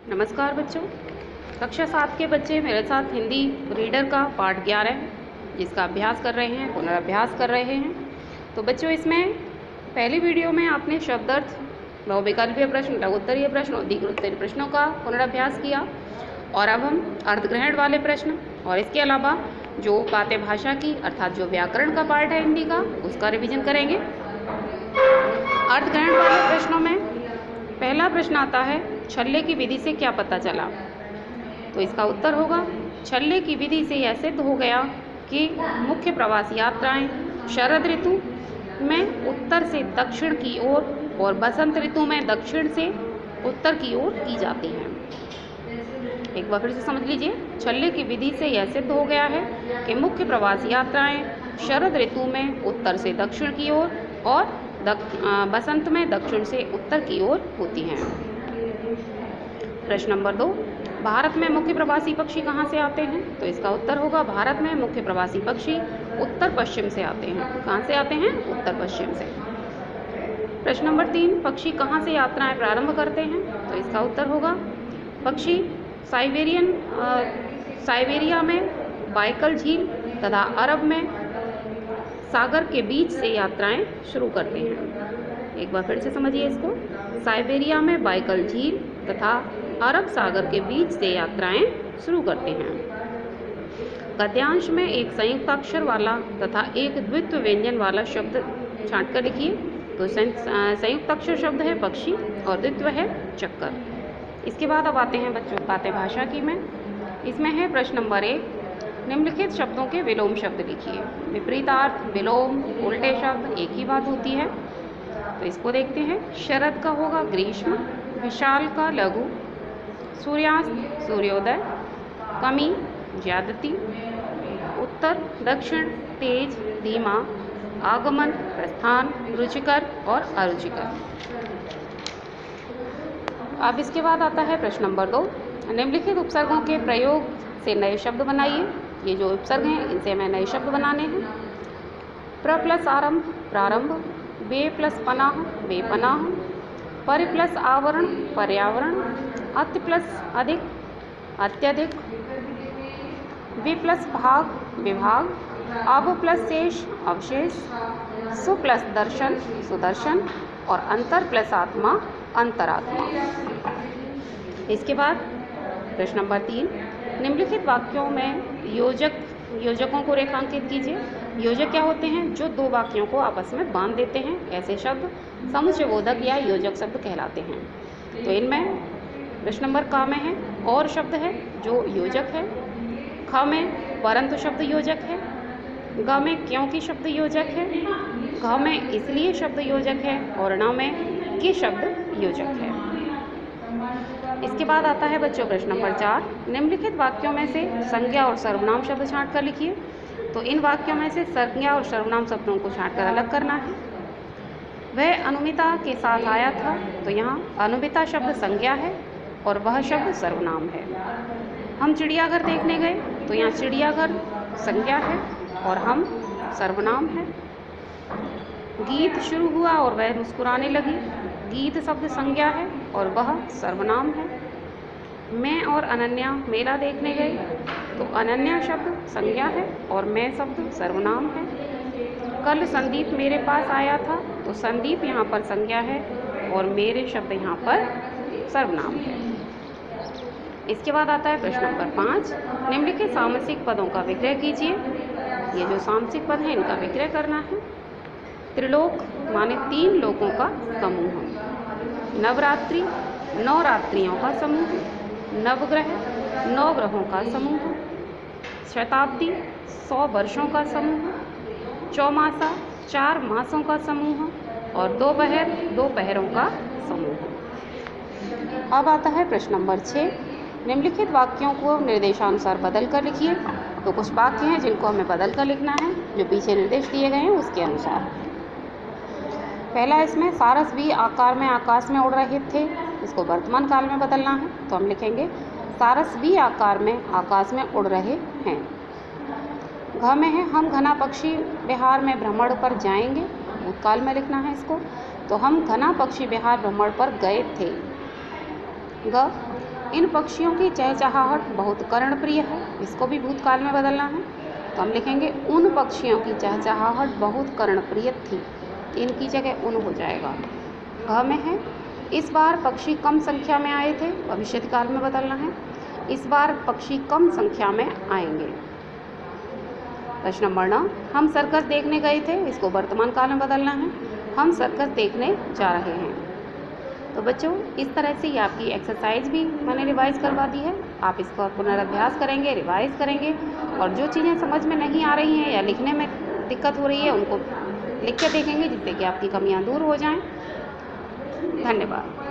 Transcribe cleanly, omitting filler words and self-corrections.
नमस्कार बच्चों। कक्षा 7 के बच्चे मेरे साथ हिंदी रीडर का पाठ 11 जिसका अभ्यास कर रहे हैं, पुनर्अभ्यास कर रहे हैं। तो बच्चों, इसमें पहली वीडियो में आपने शब्दार्थ, बहुविकल्पीय प्रश्न, लघुत्तरीय प्रश्न और दीर्घोत्तरीय प्रश्नों का पुनर्अभ्यास किया। और अब हम अर्थग्रहण वाले प्रश्न और इसके अलावा जो बातें भाषा की अर्थात जो व्याकरण का पार्ट है हिंदी का, उसका रिविजन करेंगे। अर्थग्रहण वाले प्रश्नों में पहला प्रश्न आता है, छल्ले की विधि से क्या पता चला? तो इसका उत्तर होगा, छल्ले की विधि से यह सिद्ध हो गया कि मुख्य प्रवास यात्राएं शरद ऋतु में उत्तर से दक्षिण की ओर और बसंत ऋतु में दक्षिण से उत्तर की ओर की जाती हैं। एक बार फिर से समझ लीजिए, छल्ले की विधि से यह सिद्ध हो गया है कि मुख्य प्रवास यात्राएं शरद ऋतु में उत्तर से दक्षिण की ओर और बसंत में दक्षिण से उत्तर की ओर होती हैं। प्रश्न नंबर 2, भारत में मुख्य प्रवासी पक्षी कहाँ से आते हैं? तो इसका उत्तर होगा, भारत में मुख्य प्रवासी पक्षी उत्तर पश्चिम से आते हैं। कहाँ से आते हैं? उत्तर पश्चिम से। प्रश्न नंबर 3, पक्षी कहाँ से यात्राएं प्रारंभ करते हैं? तो इसका उत्तर होगा, पक्षी साइबेरिया में बाइकल झील तथा अरब में सागर के बीच से यात्राएं शुरू करते हैं। एक बार फिर से समझिए इसको, साइबेरिया में बाइकल झील तथा अरब सागर के बीच से यात्राएं शुरू करते हैं। गद्यांश में एक संयुक्त अक्षर वाला तथा एक द्वित्व व्यंजन वाला शब्द छांट कर लिखिए। तो संयुक्त अक्षर शब्द है पक्षी और द्वित्व है चक्कर। इसके बाद अब आते हैं बच्चों बातें भाषा की में। इसमें है प्रश्न नंबर 1, निम्नलिखित शब्दों के विलोम शब्द लिखिए। विपरीतार्थ, विलोम, उल्टे शब्द एक ही बात होती है। तो इसको देखते हैं। शरद का होगा ग्रीष्म, विशाल का लघु, सूर्यास्त सूर्योदय, कमी ज्यादती, उत्तर दक्षिण, तेज धीमा, आगमन प्रस्थान, रुचिकर और अरुचिकर। अब इसके बाद आता है प्रश्न नंबर 2, निम्नलिखित उपसर्गों के प्रयोग से नए शब्द बनाइए। ये जो उपसर्ग हैं इनसे हमें नए शब्द बनाने हैं। प्र प्लस आरंभ प्रारंभ, वे प्लस पनाह बेपनाह, पर प्लस आवरण पर्यावरण, अति प्लस अधिक अत्यधिक, वि प्लस भाग विभाग, अब प्लस शेष अवशेष, सु प्लस दर्शन सुदर्शन और अंतर प्लस आत्मा अंतरात्मा। इसके बाद प्रश्न नंबर 3, निम्नलिखित वाक्यों में योजकों को रेखांकित कीजिए। योजक क्या होते हैं? जो दो वाक्यों को आपस में बांध देते हैं, ऐसे शब्द समुच्चयबोधक या योजक शब्द कहलाते हैं। तो इनमें प्रश्न नंबर क में है और शब्द है जो योजक है, ख में परंतु शब्द योजक है, ग में क्योंकि शब्द योजक है, घ में इसलिए शब्द योजक है और ण में कि शब्द योजक है। इसके बाद आता है बच्चों प्रश्न नंबर 4, निम्नलिखित वाक्यों में से संज्ञा और सर्वनाम शब्द छांट कर लिखिए। तो इन वाक्यों में से संज्ञा और सर्वनाम शब्दों को छांट कर अलग करना है। वह अनुमिता के साथ आया था। तो यहाँ अनुमिता शब्द संज्ञा है और वह शब्द सर्वनाम है। हम चिड़ियाघर देखने गए। तो यहाँ चिड़ियाघर संज्ञा है और हम सर्वनाम है। गीत शुरू हुआ और वह मुस्कुराने लगी। गीत शब्द संज्ञा है और वह सर्वनाम है। मैं और अनन्या मेला देखने गए। तो अनन्या शब्द संज्ञा है और मैं शब्द सर्वनाम है। कल संदीप मेरे पास आया था। तो संदीप यहाँ पर संज्ञा है और मेरे शब्द यहाँ पर सर्वनाम है। इसके बाद आता है प्रश्न नंबर 5, निम्नलिखित सामसिक पदों का विग्रह कीजिए। ये जो सामसिक पद हैं इनका विग्रह करना है। त्रिलोक माने 3 लोकों का समूह, नवरात्रि 9 रात्रियों का समूह, नवग्रह 9 ग्रहों का समूह, शताब्दी 100 वर्षों का समूह, चौमासा 4 मासों का समूह और दोपहर 2 पहरों का समूह। अब आता है प्रश्न नंबर 6, निम्नलिखित वाक्यों को निर्देशानुसार बदल कर लिखिए। तो कुछ वाक्य हैं जिनको हमें बदल कर लिखना है, जो पीछे निर्देश दिए गए हैं उसके अनुसार। पहला इसमें सारस भी आकार में आकाश में उड़ रहे थे। इसको वर्तमान काल में बदलना है। तो हम लिखेंगे सारस भी आकार में आकाश में उड़ रहे हैं। घ में है हम घना पक्षी विहार में भ्रमण पर जाएंगे। भूतकाल में लिखना है इसको। तो हम घना पक्षी विहार भ्रमण पर गए थे। ग इन पक्षियों की चहचहाहट बहुत कर्णप्रिय है, इसको भी भूतकाल में बदलना है। तो हम लिखेंगे उन पक्षियों की चहचहाहट बहुत कर्णप्रिय थी, इनकी जगह उन हो जाएगा। घ में है इस बार पक्षी कम संख्या में आए थे, भविष्यत काल में बदलना है। इस बार पक्षी कम संख्या में आएंगे। प्रश्न नंबर 9, हम सर्कस देखने गए थे, इसको वर्तमान काल में बदलना है। हम सर्कस देखने जा रहे हैं। तो बच्चों इस तरह से ये आपकी एक्सरसाइज भी मैंने रिवाइज़ करवा दी है। आप इसका पुनर्अभ्यास करेंगे, रिवाइज़ करेंगे और जो चीज़ें समझ में नहीं आ रही हैं या लिखने में दिक्कत हो रही है उनको लिख के देखेंगे, जिससे कि आपकी कमियां दूर हो जाएं। धन्यवाद।